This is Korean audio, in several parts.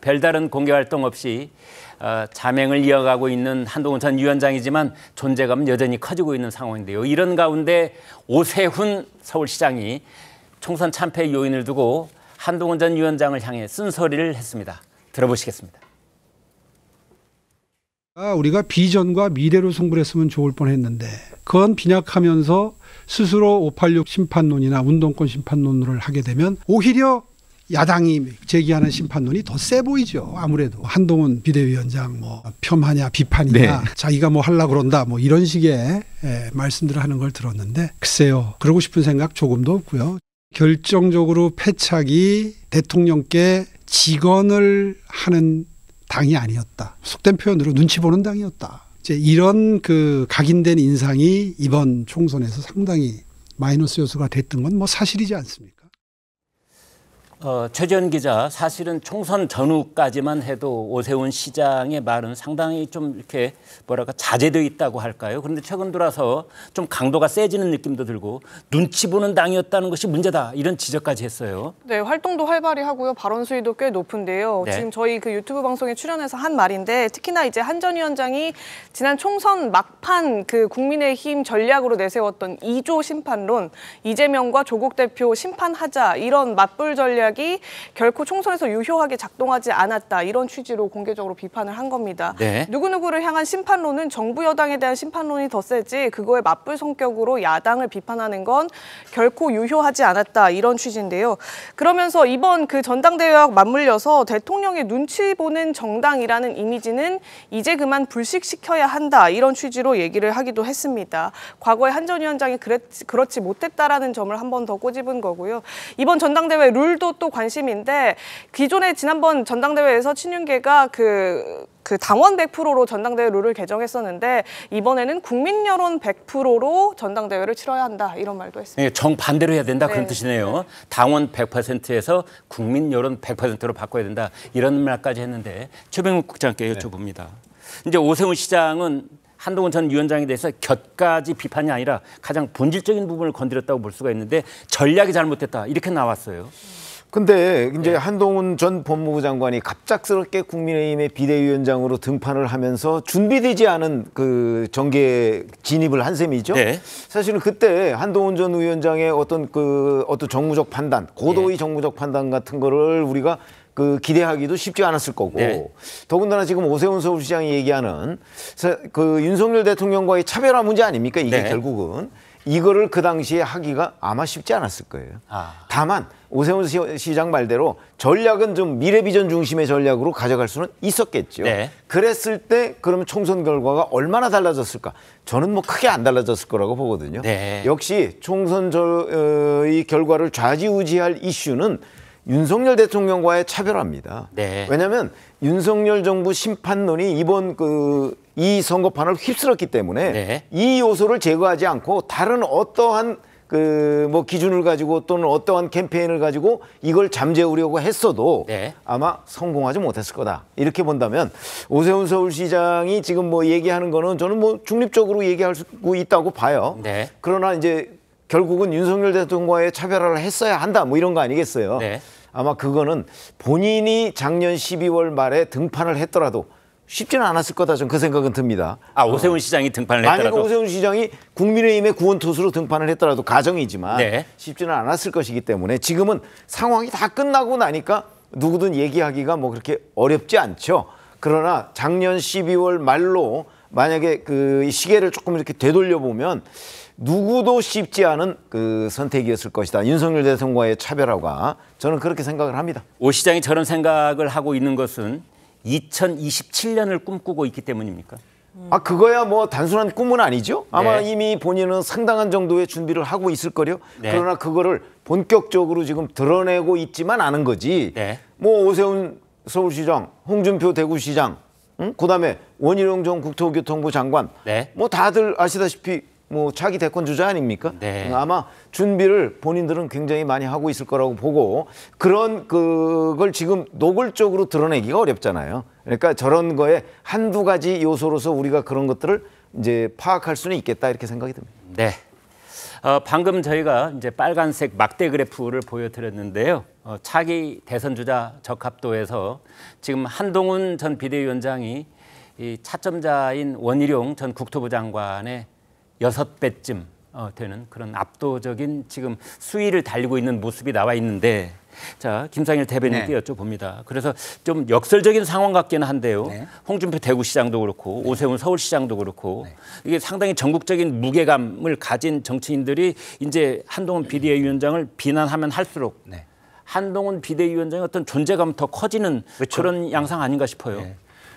별다른 공개 활동 없이 자맹을 이어가고 있는 한동훈 전 위원장이지만 존재감은 여전히 커지고 있는 상황인데요. 이런 가운데 오세훈 서울시장이 총선 참패 요인을 두고 한동훈 전 위원장을 향해 쓴소리를 했습니다. 들어보시겠습니다. 우리가 비전과 미래로 승부를 했으면 좋을 뻔했는데 그건 빈약하면서 스스로 586 심판론이나 운동권 심판론을 하게 되면 오히려 야당이 제기하는 심판론이 더 세 보이죠. 아무래도 한동훈 비대위원장 뭐 폄하냐 비판이냐 자기가 뭐 하려고 그런다 뭐 이런 식의 말씀들을 하는 걸 들었는데 글쎄요. 그러고 싶은 생각 조금도 없고요. 결정적으로 패착이 대통령께 직언을 하는 당이 아니었다. 속된 표현으로 눈치 보는 당이었다. 이제 이런 그 각인된 인상이 이번 총선에서 상당히 마이너스 요소가 됐던 건 뭐 사실이지 않습니까? 최지원 기자, 사실은 총선 전후까지만 해도 오세훈 시장의 말은 상당히 좀 이렇게 뭐랄까 자제되어 있다고 할까요? 그런데 최근 들어서 좀 강도가 세지는 느낌도 들고 눈치 보는 당이었다는 것이 문제다 이런 지적까지 했어요. 네, 활동도 활발히 하고요. 발언 수위도 꽤 높은데요. 네. 지금 저희 그 유튜브 방송에 출연해서 한 말인데 특히나 이제 한 전 위원장이 지난 총선 막판 그 국민의힘 전략으로 내세웠던 2조 심판론, 이재명과 조국 대표 심판하자 이런 맞불 전략이 결코 총선에서 유효하게 작동하지 않았다. 이런 취지로 공개적으로 비판을 한 겁니다. 네. 누구누구를 향한 심판론은 정부 여당에 대한 심판론이 더 세지 그거에 맞불 성격으로 야당을 비판하는 건 결코 유효하지 않았다. 이런 취지인데요. 그러면서 이번 그 전당대회와 맞물려서 대통령의 눈치 보는 정당이라는 이미지는 이제 그만 불식시켜야 한다. 이런 취지로 얘기를 하기도 했습니다. 과거에 한 전 위원장이 그렇지 못했다라는 점을 한 번 더 꼬집은 거고요. 이번 전당대회 룰도 또 관심인데 기존에 지난번 전당대회에서 친윤계가 그 당원 100%로 전당대회 룰을 개정했었는데 이번에는 국민 여론 100%로 전당대회를 치러야 한다 이런 말도 했습니다. 네, 정반대로 해야 된다 그런 뜻이네요. 당원 100%에서 국민 여론 100%로 바꿔야 된다 이런 말까지 했는데 최병욱 국장께 여쭤봅니다. 이제 오세훈 시장은 한동훈 전 위원장에 대해서 곁가지 비판이 아니라 가장 본질적인 부분을 건드렸다고 볼 수가 있는데 전략이 잘못됐다 이렇게 나왔어요. 근데 이제 한동훈 전 법무부 장관이 갑작스럽게 국민의힘의 비대위원장으로 등판을 하면서 준비되지 않은 그 정계에 진입을 한 셈이죠. 네. 사실은 그때 한동훈 전 위원장의 어떤 정무적 판단, 고도의 정무적 판단 같은 거를 우리가 기대하기도 쉽지 않았을 거고 더군다나 지금 오세훈 서울시장이 얘기하는 그 윤석열 대통령과의 차별화 문제 아닙니까? 이게 결국은 이거를 그 당시에 하기가 아마 쉽지 않았을 거예요. 다만 오세훈 시장 말대로 전략은 좀 미래 비전 중심의 전략으로 가져갈 수는 있었겠죠. 그랬을 때 그러면 총선 결과가 얼마나 달라졌을까? 저는 뭐 크게 안 달라졌을 거라고 보거든요. 역시 총선 이 결과를 좌지우지할 이슈는 윤석열 대통령과의 차별화입니다. 왜냐하면 윤석열 정부 심판론이 이번 이 선거판을 휩쓸었기 때문에 이 요소를 제거하지 않고 다른 어떠한 기준을 가지고 또는 어떠한 캠페인을 가지고 이걸 잠재우려고 했어도 아마 성공하지 못했을 거다. 이렇게 본다면 오세훈 서울시장이 지금 뭐 얘기하는 거는 저는 뭐 중립적으로 얘기할 수 있다고 봐요. 그러나 이제 결국은 윤석열 대통령과의 차별화를 했어야 한다. 뭐 이런 거 아니겠어요. 아마 그거는 본인이 작년 12월 말에 등판을 했더라도 쉽지는 않았을 거다. 좀 그 생각은 듭니다. 오세훈 시장이 등판을 했더라도. 만약에 오세훈 시장이 국민의힘의 구원투수로 등판을 했더라도 가정이지만 쉽지는 않았을 것이기 때문에 지금은 상황이 다 끝나고 나니까 누구든 얘기하기가 뭐 그렇게 어렵지 않죠. 그러나 작년 12월 말로 만약에 이 시계를 조금 이렇게 되돌려보면 누구도 쉽지 않은 선택이었을 것이다. 윤석열 대통령과의 차별화가 저는 그렇게 생각을 합니다. 오 시장이 저런 생각을 하고 있는 것은 2027년을 꿈꾸고 있기 때문입니까? 그거야 뭐 단순한 꿈은 아니죠. 아마 이미 본인은 상당한 정도의 준비를 하고 있을 거요. 그러나 그거를 본격적으로 지금 드러내고 있지만 않은 거지. 뭐 오세훈 서울시장, 홍준표 대구시장, 그다음에 원희룡 전 국토교통부 장관, 뭐 다들 아시다시피 뭐 차기 대권 주자 아닙니까? 아마 준비를 본인들은 굉장히 많이 하고 있을 거라고 보고 그런 그걸 지금 노골적으로 드러내기가 어렵잖아요. 그러니까 저런 거에 한두 가지 요소로서 우리가 그런 것들을 이제 파악할 수는 있겠다 이렇게 생각이 듭니다. 방금 저희가 이제 빨간색 막대 그래프를 보여드렸는데요. 차기 대선 주자 적합도에서 지금 한동훈 전 비대위원장이 이 차점자인 원희룡 전 국토부 장관의 6배쯤 되는 그런 압도적인 지금 수위를 달리고 있는 모습이 나와 있는데, 자, 김상일 대변인께 네. 여쭤봅니다. 그래서 좀 역설적인 상황 같기는 한데요. 네. 홍준표 대구시장도 그렇고 오세훈 서울시장도 그렇고 이게 상당히 전국적인 무게감을 가진 정치인들이 이제 한동훈 비대위원장을 비난하면 할수록 한동훈 비대위원장의 어떤 존재감은 더 커지는 그렇죠. 그런 양상 아닌가 싶어요. 네.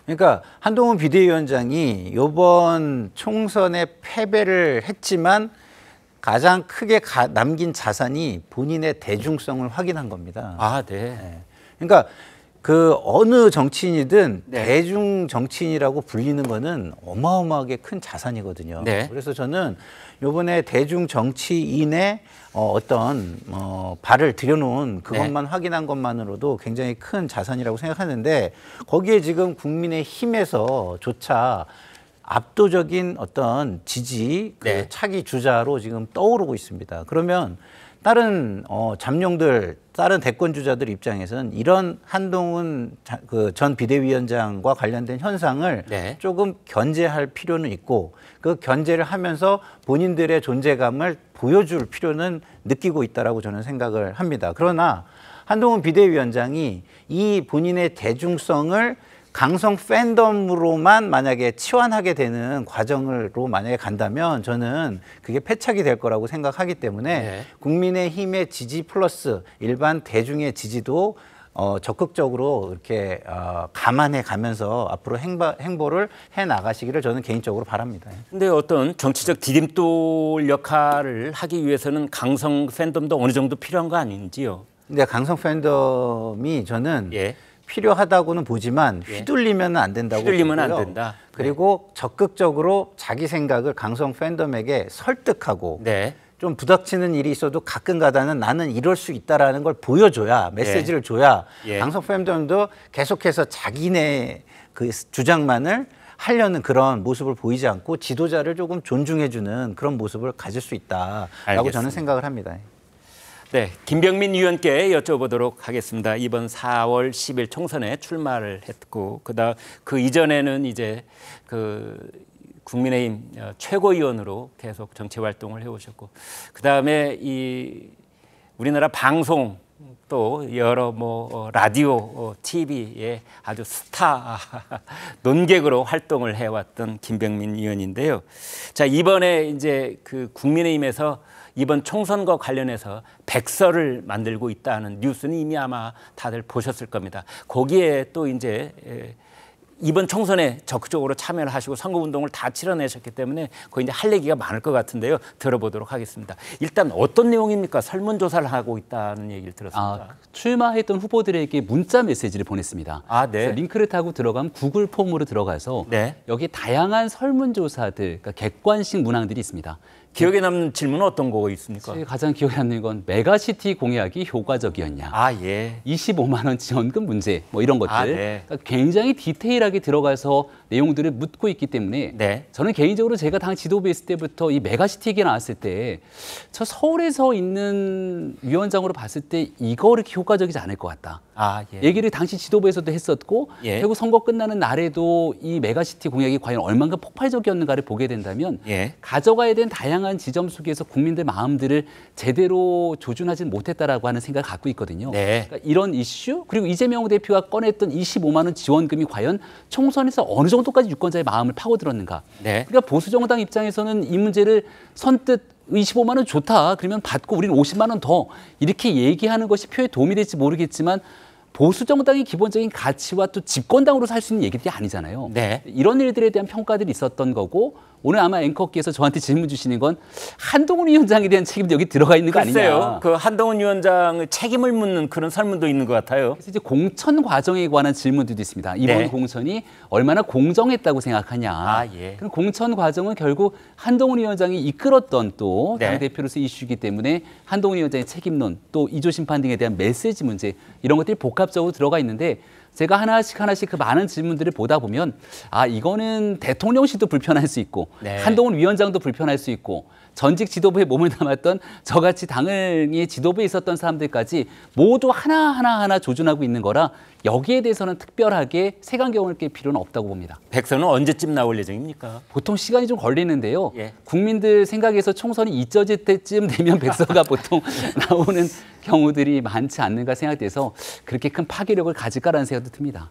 그러니까 한동훈 비대위원장이 이번 총선에 패배를 했지만 가장 크게 남긴 자산이 본인의 대중성을 확인한 겁니다. 아, 네. 네. 그러니까 그 어느 정치인이든 네. 대중 정치인이라고 불리는 거는 어마어마하게 큰 자산이거든요. 네. 그래서 저는 이번에 대중 정치인의 어떤 발을 들여놓은 그것만 확인한 것만으로도 굉장히 큰 자산이라고 생각하는데, 거기에 지금 국민의힘에서조차 압도적인 어떤 지지 그 차기 주자로 지금 떠오르고 있습니다. 그러면 다른 잠룡들, 다른 대권 주자들 입장에서는 이런 한동훈 전 비대위원장과 관련된 현상을 조금 견제할 필요는 있고, 그 견제를 하면서 본인들의 존재감을 보여줄 필요는 느끼고 있다라고 저는 생각을 합니다. 그러나 한동훈 비대위원장이 이 본인의 대중성을 강성 팬덤으로만 만약에 치환하게 되는 과정으로 만약에 간다면 저는 그게 패착이 될 거라고 생각하기 때문에 국민의힘의 지지 플러스 일반 대중의 지지도 적극적으로 이렇게 감안해 가면서 앞으로 행보를 해 나가시기를 저는 개인적으로 바랍니다. 근데 어떤 정치적 디딤돌 역할을 하기 위해서는 강성 팬덤도 어느 정도 필요한 거 아닌지요? 근데 강성 팬덤이 저는 필요하다고는 보지만 휘둘리면 안 된다고 휘둘리면 보고요. 안 된다. 그리고 적극적으로 자기 생각을 강성 팬덤에게 설득하고 좀 부닥치는 일이 있어도 가끔가다는 나는 이럴 수 있다라는 걸 보여줘야, 메시지를 줘야 강성 팬덤도 계속해서 자기네 그 주장만을 하려는 그런 모습을 보이지 않고 지도자를 조금 존중해주는 그런 모습을 가질 수 있다라고 알겠습니다. 저는 생각을 합니다. 네, 김병민 의원께 여쭤보도록 하겠습니다. 이번 4월 10일 총선에 출마를 했고, 그 이전에는 이제 그 국민의힘 최고위원으로 계속 정치 활동을 해오셨고, 그 다음에 이 우리나라 방송 또 여러 라디오, TV의 아주 스타 논객으로 활동을 해왔던 김병민 의원인데요. 자, 이번에 이제 그 국민의힘에서 이번 총선과 관련해서 백서를 만들고 있다는 뉴스는 이미 아마 다들 보셨을 겁니다. 거기에 또 이제 이번 총선에 적극적으로 참여를 하시고 선거운동을 다 치러내셨기 때문에 거기 이제 할 얘기가 많을 것 같은데요. 들어보도록 하겠습니다. 일단 어떤 내용입니까? 설문조사를 하고 있다는 얘기를 들었습니다. 출마했던 후보들에게 문자 메시지를 보냈습니다. 그래서 링크를 타고 들어가면 구글 폼으로 들어가서 여기 다양한 설문조사들, 그러니까 객관식 문항들이 있습니다. 기억에 남는 질문은 어떤 거 있습니까? 가장 기억에 남는 건 메가시티 공약이 효과적이었냐. 25만 원 지원금 문제, 뭐 이런 것들. 그러니까 굉장히 디테일하게 들어가서 내용들을 묻고 있기 때문에 저는 개인적으로 제가 당 지도부에 있을 때부터 이 메가시티 얘기가 나왔을 때 저 서울에서 있는 위원장으로 봤을 때 이거 그렇게 효과적이지 않을 것 같다. 얘기를 당시 지도부에서도 했었고 결국 선거 끝나는 날에도 이 메가시티 공약이 과연 얼마나 폭발적이었는가를 보게 된다면 가져가야 되는 다양한 지점 속에서 국민들 마음들을 제대로 조준하지 못했다라고 하는 생각을 갖고 있거든요. 그러니까 이런 이슈, 그리고 이재명 대표가 꺼냈던 25만 원 지원금이 과연 총선에서 어느 정도까지 유권자의 마음을 파고들었는가. 그러니까 보수 정당 입장에서는 이 문제를 선뜻 25만 원 좋다, 그러면 받고 우리는 50만 원 더, 이렇게 얘기하는 것이 표에 도움이 될지 모르겠지만 보수 정당의 기본적인 가치와 또 집권당으로 살 수 있는 얘기들이 아니잖아요. 이런 일들에 대한 평가들이 있었던 거고, 오늘 아마 앵커께서 저한테 질문 주시는 건 한동훈 위원장에 대한 책임도 여기 들어가 있는 거 아니냐. 그 한동훈 위원장의 책임을 묻는 그런 설문도 있는 것 같아요. 그래서 이제 공천 과정에 관한 질문들도 있습니다. 이번 공천이 얼마나 공정했다고 생각하냐. 그럼 공천 과정은 결국 한동훈 위원장이 이끌었던 또 당대표로서 이슈이기 때문에 한동훈 위원장의 책임론, 또 이조 심판 등에 대한 메시지 문제, 이런 것들이 복합적으로 들어가 있는데, 제가 하나씩 그 많은 질문들을 보다 보면 아 이거는 대통령실도 불편할 수 있고 네. 한동훈 위원장도 불편할 수 있고 전직 지도부에 몸을 담았던 저같이 당의 지도부에 있었던 사람들까지 모두 하나하나 조준하고 있는 거라 여기에 대해서는 특별하게 색안경을 낄 필요는 없다고 봅니다. 백서는 언제쯤 나올 예정입니까? 보통 시간이 좀 걸리는데요. 예. 국민들 생각에서 총선이 잊혀질 때쯤 되면 백서가 보통 나오는 경우들이 많지 않는가 생각돼서 그렇게 큰 파괴력을 가질까라는 생각도 듭니다.